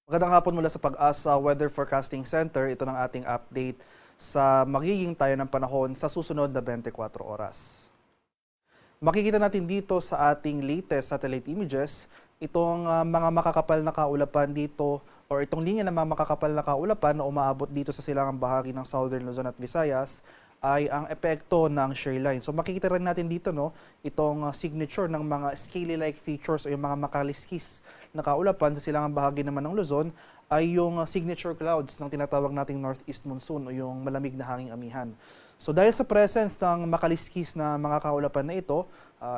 Magandang hapon mula sa Pag-asa Weather Forecasting Center. Ito ng ating update sa magiging tayo ng panahon sa susunod na 24 oras. Makikita natin dito sa ating latest satellite images, itong mga makakapal na kaulapan dito or itong linya ng mga makakapal na kaulapan na umaabot dito sa silangang bahagi ng Southern Luzon at Visayas ay ang epekto ng shear line. So makikita rin natin dito itong signature ng mga scaly-like features o yung mga makaliskis na kaulapan sa silangang bahagi naman ng Luzon ay yung signature clouds ng tinatawag nating northeast monsoon o yung malamig na hanging amihan. So dahil sa presence ng makaliskis na mga kaulapan na ito,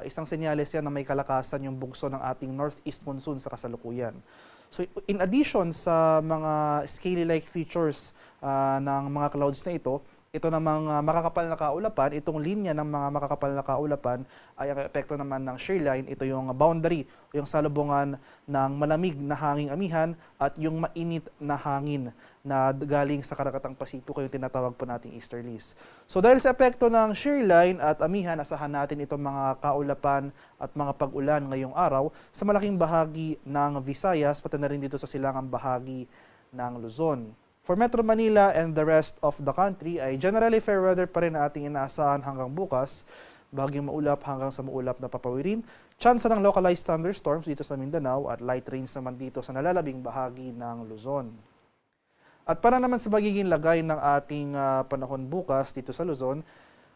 isang senyales yan na may kalakasan yung bugso ng ating northeast monsoon sa kasalukuyan. So in addition sa mga scaly-like features ng mga clouds na ito namang makakapal na kaulapan, itong linya ng mga makakapal na kaulapan ay ang epekto naman ng shear line. Ito yung boundary, yung salubungan ng malamig na hanging amihan at yung mainit na hangin na galing sa Karagatang Pasipiko, yung tinatawag po nating easterlies. So dahil sa epekto ng shear line at amihan, asahan natin itong mga kaulapan at mga pag-ulan ngayong araw sa malaking bahagi ng Visayas, pati na rin dito sa silangang bahagi ng Luzon. For Metro Manila and the rest of the country ay generally fair weather pa rin na ating inaasahan hanggang bukas. Bahagyang maulap hanggang sa maulap na papawirin. Tsansa ng localized thunderstorms dito sa Mindanao at light rains naman dito sa nalalabing bahagi ng Luzon. At para naman sa magiging lagay ng ating panahon bukas dito sa Luzon,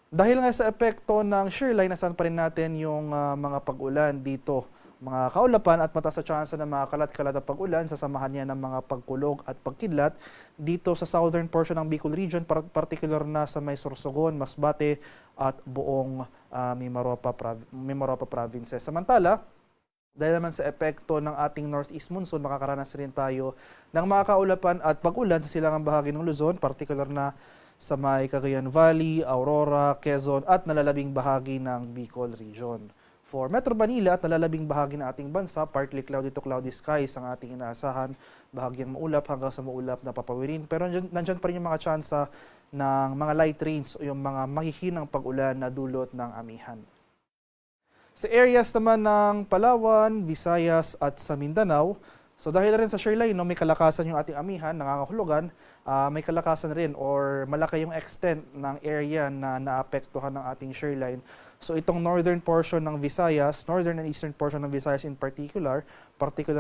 dahil nga sa epekto ng shear line, nasan pa rin natin yung mga pag-ulan dito. Mga kaulapan at mataas sa tsansa ng mga kalat-kalat na pag-ulan, sasamahan niya ng mga pagkulog at pagkidlat dito sa southern portion ng Bicol region, particular na sa may Sorsogon, Masbate at buong Mimaropa provinces. Samantala, dahil naman sa epekto ng ating northeast monsoon, makakaranas rin tayo ng mga kaulapan at pag-ulan sa silangang bahagi ng Luzon, particular na sa may Cagayan Valley, Aurora, Quezon at nalalabing bahagi ng Bicol region. For Metro Manila at nalalabing bahagi ng ating bansa, partly cloudy to cloudy skies ang ating inaasahan, bahagyang maulap hanggang sa maulap na papawirin. Pero nandyan pa rin yung mga tsansa ng mga light rains o yung mga mahihinang pag-ulan na dulot ng amihan. Sa areas naman ng Palawan, Visayas at sa Mindanao, so dahil rin sa shear line, may kalakasan yung ating amihan, nangangahulugan, may kalakasan rin or malaki yung extent ng area na naapektuhan ng ating shear line. So itong northern portion ng Visayas, northern and eastern portion ng Visayas in particular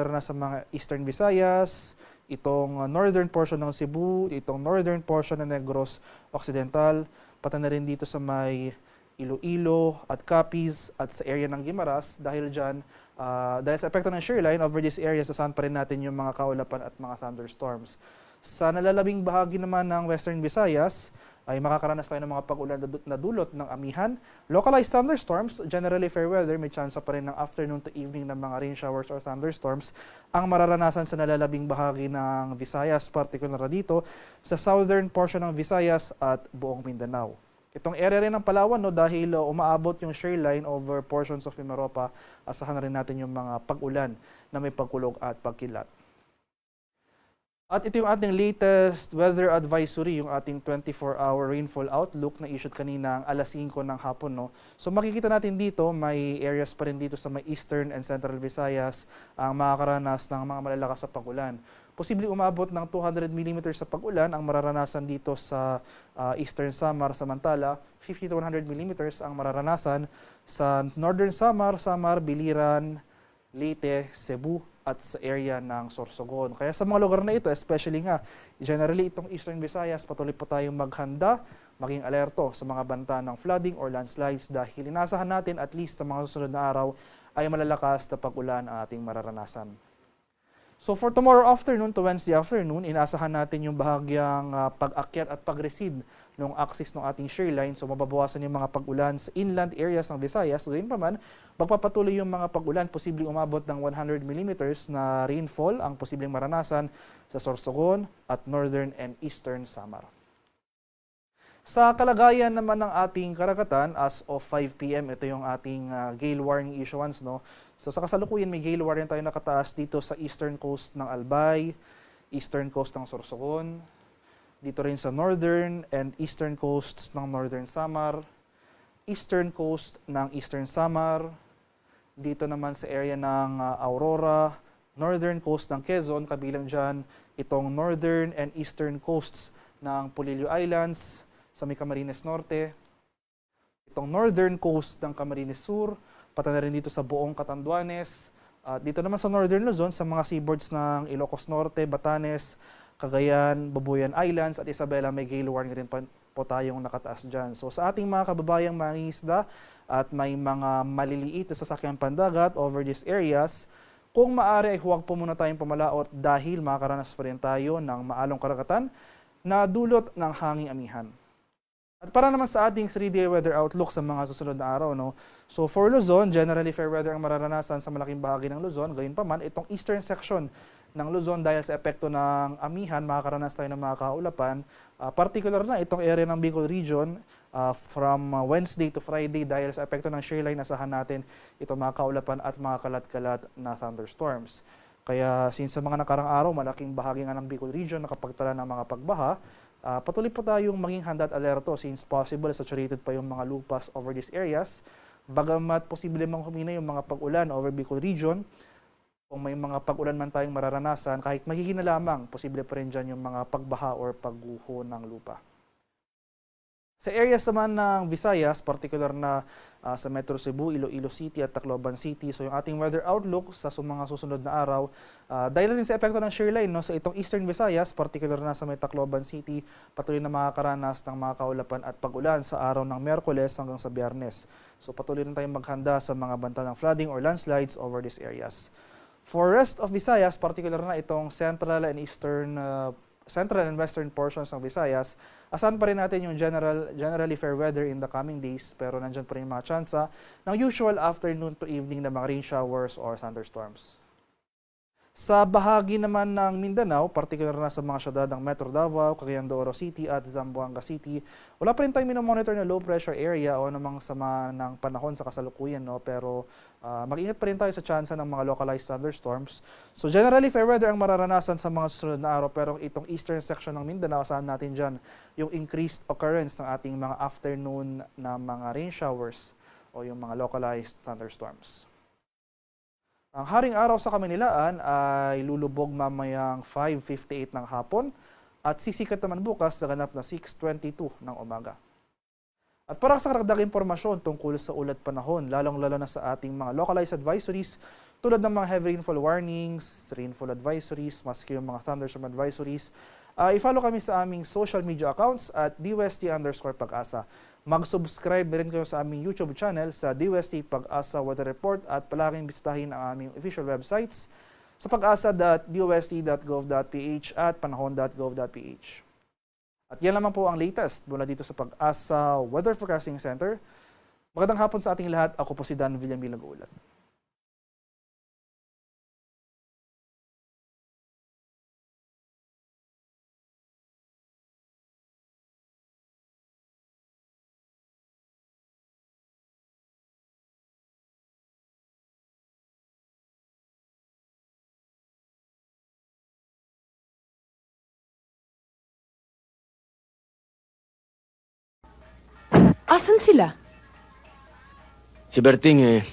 na sa mga eastern Visayas, itong northern portion ng Cebu, itong northern portion ng Negros Occidental, pati na rin dito sa may Iloilo at Capiz at sa area ng Guimaras. Dahil sa epekto ng shear line, over this area, sasahan pa rin natin yung mga kaulapan at mga thunderstorms. Sa nalalabing bahagi naman ng Western Visayas, ay makakaranas tayo ng mga pag-ulan na dulot ng amihan. Localized thunderstorms, generally fair weather, may chance pa rin ng afternoon to evening ng mga rain showers or thunderstorms ang mararanasan sa nalalabing bahagi ng Visayas, particular na dito sa southern portion ng Visayas at buong Mindanao. Itong area rin ng Palawan, dahil umaabot yung shear line over portions of Mimaropa, asahan na rin natin yung mga pag-ulan na may pagkulog at pagkilat. At ito yung ating latest weather advisory, yung ating 24-hour rainfall outlook na issued kanina alas 5 ng hapon. So makikita natin dito, may areas pa rin dito sa may eastern and central Visayas ang makakaranas ng mga malalakas sa pag-ulan. Posibleng umabot ng 200 mm sa pag-ulan ang mararanasan dito sa Eastern Samar, samantala 50 to 100 mm ang mararanasan sa Northern Samar, Biliran, Leyte, Cebu at sa area ng Sorsogon. Kaya sa mga lugar na ito, especially nga, generally itong Eastern Visayas, patuloy po tayong maghanda, maging alerto sa mga banta ng flooding or landslides dahil inasahan natin at least sa mga susunod na araw ay malalakas na pag-ulan ang ating mararanasan. So for tomorrow afternoon to Wednesday afternoon, inaasahan natin yung bahagyang pag-akyat at pag-recede ng axis ng ating shear line. So mababawasan yung mga pag-ulan sa inland areas ng Visayas. So yun pa man, magpapatuloy yung mga pag-ulan, posibleng umabot ng 100 mm na rainfall ang posibleng maranasan sa Sorsogon at northern and eastern Samar. Sa kalagayan naman ng ating karagatan, as of 5 p.m., ito yung ating gale warning issuance. So sa kasalukuyan, may gale warning tayo nakataas dito sa eastern coast ng Albay, eastern coast ng Sorsogon, dito rin sa northern and eastern coasts ng northern Samar, eastern coast ng eastern Samar, dito naman sa area ng Aurora, northern coast ng Quezon, kabilang dyan itong northern and eastern coasts ng Polillo Islands sa may Camarines Norte, itong northern coast ng Camarines Sur, pati na rin dito sa buong Catanduanes, at dito naman sa northern Luzon, sa mga seaboards ng Ilocos Norte, Batanes, Cagayan, Babuyan Islands at Isabela, may gale warning rin po tayong nakataas dyan. So sa ating mga kababayang mangingisda at may mga maliliit na sasakyang pandagat over these areas, kung maaari ay huwag po muna tayong pumalaot dahil makakaranas pa rin tayo ng maalong karagatan na dulot ng hanging amihan. At para naman sa ating 3-day weather outlook sa mga susunod na araw, no? So for Luzon, generally fair weather ang mararanasan sa malaking bahagi ng Luzon. Gayunpaman, itong eastern section ng Luzon dahil sa epekto ng amihan, makakaranas tayo ng mga kaulapan. Particular na itong area ng Bicol region from Wednesday to Friday dahil sa epekto ng shear line, asahan natin itong mga kaulapan at mga kalat-kalat na thunderstorms. Kaya since sa mga nakarang araw, malaking bahagi nga ng Bicol region nakapagtala ng mga pagbaha, patuloy po tayong maging handa at alerto since possible saturated pa yung mga lupas over these areas. Bagamat posible mang humina yung mga pag-ulan over Bicol region, kung may mga pag-ulan man tayong mararanasan, kahit mahihina lamang, posible pa rin dyan yung mga pagbaha or pagguho ng lupa. Sa areas naman ng Visayas, particular na sa Metro Cebu, Iloilo City at Tacloban City, so yung ating weather outlook sa mga susunod na araw, dahil rin sa epekto ng shear line, no, sa itong Eastern Visayas, particular na sa may Tacloban City, patuloy na makakaranas ng mga kaulapan at pag-ulan sa araw ng Miyerkules hanggang sa Biyernes. So patuloy rin tayong maghanda sa mga banta ng flooding or landslides over these areas. For rest of Visayas, particular na itong central and western portions ng Visayas, asahan pa rin natin yung generally fair weather in the coming days, pero nandyan pa rin yung mga tsansa ng usual afternoon to evening na mga rain showers or thunderstorms. Sa bahagi naman ng Mindanao, particular na sa mga syudad ng Metro Davao, Cagayan de Oro City at Zamboanga City, wala pa rin tayong minomonitor na low pressure area o namang sama ng panahon sa kasalukuyan, no? Pero mag-ingat pa rin tayo sa tsansa ng mga localized thunderstorms. So generally fair weather ang mararanasan sa mga susunod na araw, pero itong eastern section ng Mindanao, asahan natin dyan yung increased occurrence ng ating mga afternoon na mga rain showers o yung mga localized thunderstorms. Ang haring araw sa Kamunilaan ay lulubog mamayang 5:58 ng hapon at sisikat naman bukas sa ganap na 6:22 ng umaga. At para sa karagdagang impormasyon tungkol sa ulat panahon, lalong-lalo na sa ating mga localized advisories tulad ng mga heavy rainfall warnings, rainfall advisories, maski yung mga thunderstorm advisories, i-follow kami sa aming social media accounts at DWST_Pag-asa. Mag-subscribe rin kayo sa aming YouTube channel sa DWST Pag-asa Weather Report at palaging bisitahin ang aming official websites sa pag-asa.dwst.gov.ph at panahon.gov.ph. At yan naman po ang latest mula dito sa Pag-asa Weather Forecasting Center. Magandang hapon sa ating lahat. Ako po si Dan Villamil nag-uulat. Asan sila? Si Berting